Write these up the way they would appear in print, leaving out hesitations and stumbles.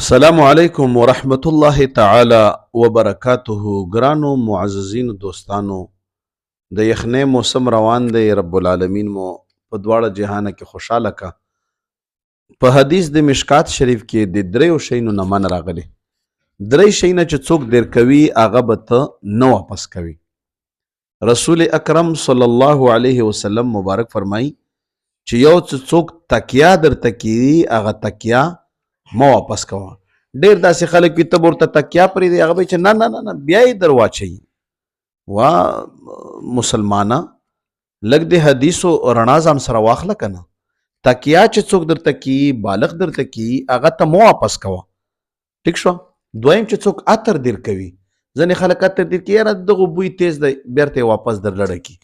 السلام علیکم ورحمت الله تعالی وبرکاته. ګرانو معززینو دوستانو، د یخنۍ موسم روان دی. رب العالمین مو په دواړه جهانه کې خوشاله کا. په حدیث د مشکات شریف کې د دریو شیانو نه من راغلی. درې شیونه چې څوک دیر کوي هغه به ته نه واپس کوي. رسول اکرم صلی الله علیه وسلم مبارک فرمایي چې یو څوک تکیا درته کیږي هغه تکیا ما واپس کوه. ډیر داسې خلک وي ته به ورته تکیا پرېږدي، هغه به چې نه نه نه بیا یې در واچوي. وا مسلمانه لږ د حدیثو رڼا ځان سره واخله که نه. تکیا چې څوک درته کیي، بالغ درته کیي، هغه ته مه واپس کوه. ټیک شوه. دویم چې څوک عطر دیر کوي، ځینې خلک عطر دیر کوي، یاره دغه بوی تیز دی، بیرته یې واپس در لړه کي.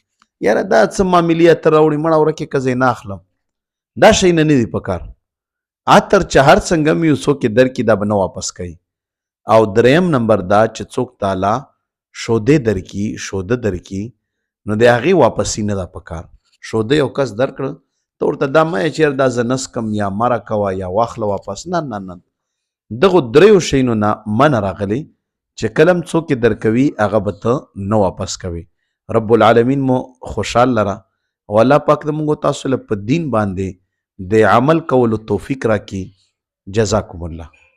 یاره دا څه معاملې عطر راوړي، مړه ورکې که زه یې نه اخلم. دا شیونه نه دي په کار. عطر چې هر څنګه مې یو څوک یې درکړي دا به نه واپس کوي. او دریم نمبر دا چې څوک تاله شودې درکړي، شوده درکړي، نو د هغې واپسي نه ده په کار. شوده یو کس درکړه، ته ورته دا مه چې دا زه نسکم یا مره کوه یا واخله واپس. نه نه نه، دغو دریو شیانو نه منع راغلی چې کله هم څوک یې درکوي هغه به ته نه واپس کوي. رب العالمین مو خوشحال لره او الله پاک د موږ تاسو له په دین باندې د عمل کولو توفیق راکړي. جزاکم الله.